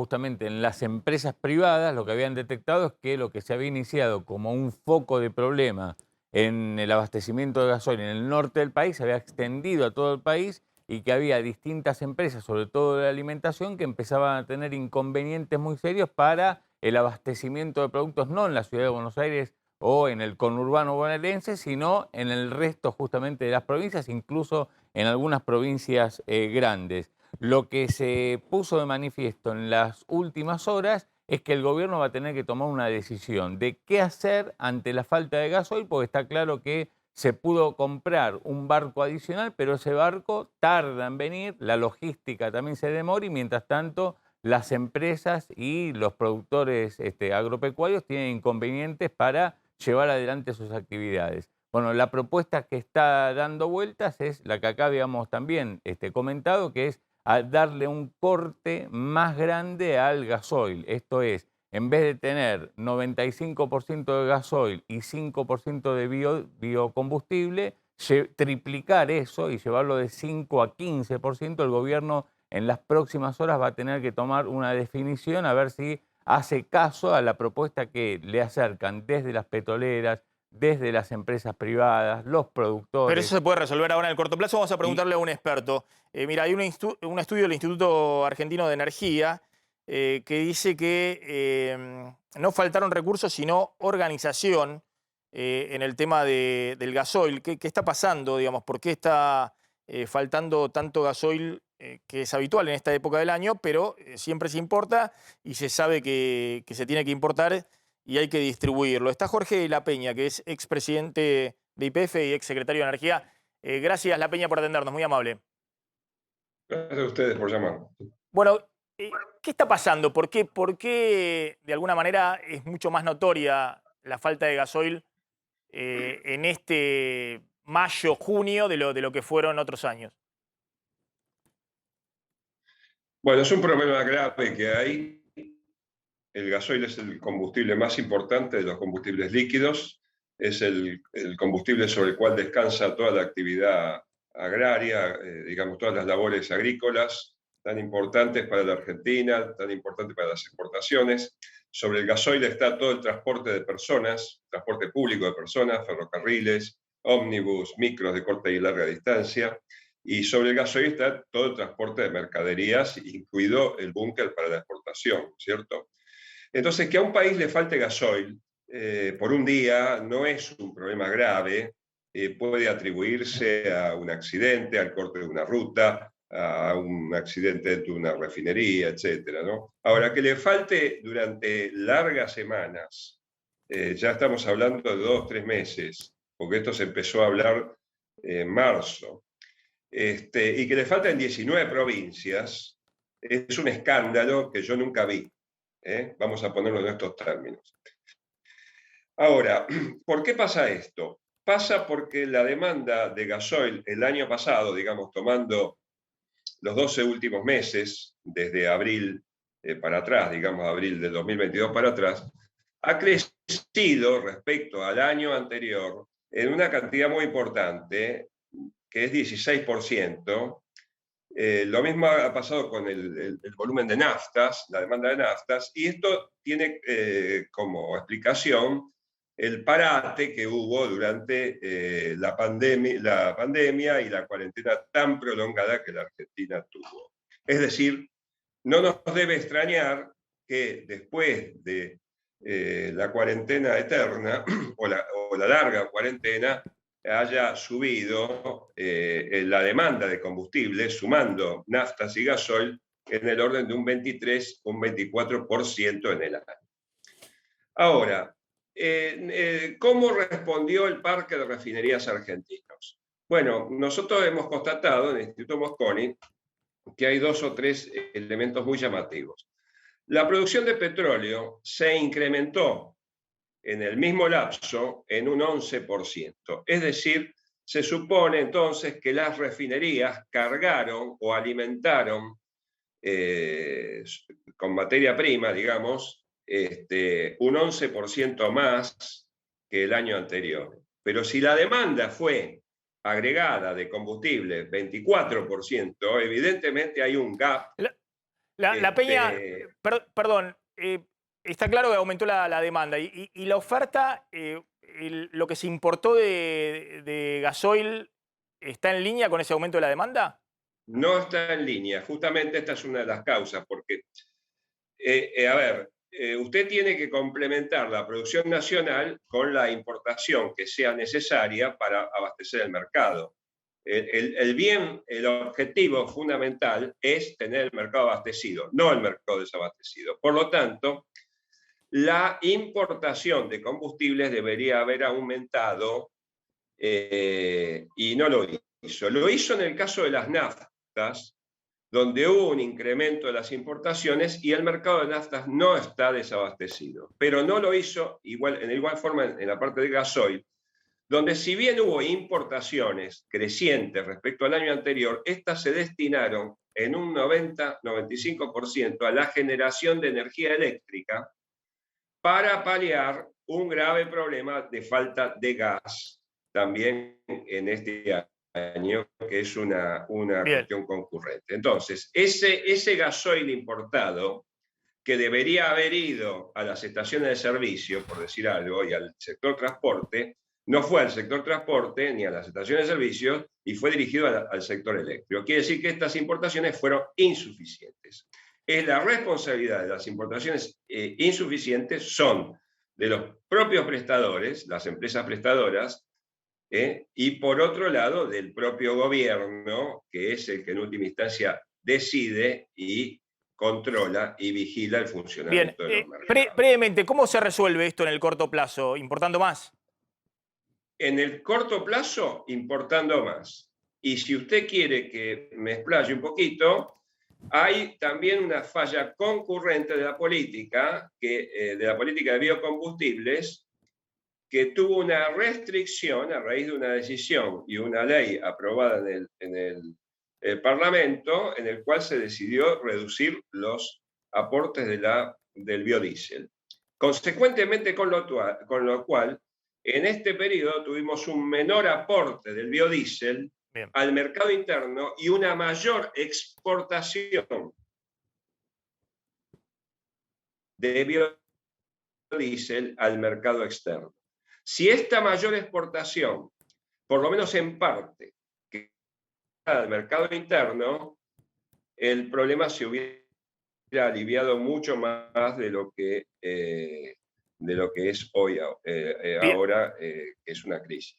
justamente en las empresas privadas, lo que habían detectado es que lo que se había iniciado como un foco de problema en el abastecimiento de gasoil en el norte del país se había extendido a todo el país y que había distintas empresas, sobre todo de alimentación, que empezaban a tener inconvenientes muy serios para el abastecimiento de productos, no en la ciudad de Buenos Aires o en el conurbano bonaerense, sino en el resto justamente de las provincias, incluso en algunas provincias grandes. Lo que se puso de manifiesto en las últimas horas es que el gobierno va a tener que tomar una decisión de qué hacer ante la falta de gasoil, porque está claro que se pudo comprar un barco adicional, pero ese barco tarda en venir, la logística también se demora y mientras tanto las empresas y los productores agropecuarios tienen inconvenientes para llevar adelante sus actividades. Bueno, la propuesta que está dando vueltas es la que acá habíamos también comentado, que es a darle un corte más grande al gasoil. Esto es, en vez de tener 95% de gasoil y 5% de biocombustible, triplicar eso y llevarlo de 5 a 15%, el gobierno en las próximas horas va a tener que tomar una definición a ver si hace caso a la propuesta que le acercan desde las petroleras, desde las empresas privadas, los Pero eso productores se puede resolver ahora en el corto plazo. Vamos a y preguntarle a un experto. Mira, hay un estudio del Instituto Argentino de Energía que dice que no faltaron recursos, sino organización en el tema del gasoil. ¿Qué está pasando, digamos? ¿Por qué está faltando tanto gasoil que es habitual en esta época del año, pero siempre se importa y se sabe que se tiene que importar y hay que distribuirlo? Está Jorge La Peña, que es expresidente de YPF y exsecretario de Energía. Gracias, La Peña, por atendernos, muy amable. Gracias a ustedes por llamar. Bueno, ¿qué está pasando? ¿Por qué de alguna manera es mucho más notoria la falta de gasoil en este mayo, junio de lo que fueron otros años? Bueno, es un problema grave que hay. El gasoil es el combustible más importante de los combustibles líquidos. Es el combustible sobre el cual descansa toda la actividad agraria, digamos, todas las labores agrícolas, tan importantes para la Argentina, tan importantes para las exportaciones. Sobre el gasoil está todo el transporte de personas, transporte público de personas, ferrocarriles, ómnibus, micros de corta y larga distancia. Y sobre el gasoil está todo el transporte de mercaderías, incluido el búnker para la exportación, ¿cierto? Entonces, que a un país le falte gasoil por un día no es un problema grave, puede atribuirse a un accidente, al corte de una ruta, a un accidente dentro de una refinería, etcétera, ¿no? Ahora, que le falte durante largas semanas, ya estamos hablando de 2 o 3 meses, porque esto se empezó a hablar en marzo, y que le falta en 19 provincias, es un escándalo que yo nunca vi. Vamos a ponerlo en estos términos. Ahora, ¿por qué pasa esto? Pasa porque la demanda de gasoil el año pasado, digamos, tomando los 12 últimos meses, desde abril para atrás, digamos, abril del 2022 para atrás, ha crecido respecto al año anterior en una cantidad muy importante, que es 16%. Lo mismo ha pasado con el volumen de naftas, la demanda de naftas, y esto tiene como explicación el parate que hubo durante la pandemia y la cuarentena tan prolongada que la Argentina tuvo. Es decir, no nos debe extrañar que después de la cuarentena eterna o la larga cuarentena, haya subido la demanda de combustible, sumando naftas y gasoil, en el orden de un 23, un 24% en el año. Ahora, ¿cómo respondió el parque de refinerías argentinos? Bueno, nosotros hemos constatado en el Instituto Mosconi que hay 2 o 3 elementos muy llamativos. La producción de petróleo se incrementó en el mismo lapso en un 11%. Es decir, se supone entonces que las refinerías cargaron o alimentaron con materia prima, digamos, un 11% más que el año anterior. Pero si la demanda fue agregada de combustible 24%, evidentemente hay un gap La Peña, Este, perdón, está claro que aumentó la demanda y la oferta, lo que se importó de gasoil, ¿está en línea con ese aumento de la demanda? no está en línea. Justamente esta es una de las causas, porque, a ver, usted tiene que complementar la producción nacional con la importación que sea necesaria para abastecer el mercado. El objetivo fundamental es tener el mercado abastecido, no el mercado desabastecido. Por lo tanto, la importación de combustibles debería haber aumentado y no lo hizo. Lo hizo en el caso de las naftas, donde hubo un incremento de las importaciones y el mercado de naftas no está desabastecido. Pero no lo hizo en igual forma en la parte de gasoil, donde si bien hubo importaciones crecientes respecto al año anterior, estas se destinaron en un 90-95% a la generación de energía eléctrica para paliar un grave problema de falta de gas también en este año, que es una Bien, cuestión concurrente. Entonces, ese gasoil importado que debería haber ido a las estaciones de servicio, por decir algo, y al sector transporte, no fue al sector transporte ni a las estaciones de servicio y fue dirigido al sector eléctrico. Quiere decir que estas importaciones fueron insuficientes. Es la responsabilidad de las importaciones insuficientes son de los propios prestadores, las empresas prestadoras, y por otro lado del propio gobierno, que es el que en última instancia decide y controla y vigila el bien. funcionamiento de los mercados. Brevemente, ¿cómo se resuelve esto en el corto plazo? ¿Importando más? En el corto plazo, importando más. Y si usted quiere que me explaye un poquito, hay también una falla concurrente de la política, de la política de biocombustibles, que tuvo una restricción a raíz de una decisión y una ley aprobada en el Parlamento, en el cual se decidió reducir los aportes del biodiesel. Consecuentemente, con lo cual, en este periodo tuvimos un menor aporte del biodiesel Bien. al mercado interno y una mayor exportación de biodiesel al mercado externo. Si esta mayor exportación, por lo menos en parte, que al mercado interno, el problema se hubiera aliviado mucho más de lo que es hoy, Bien. ahora, que es una crisis.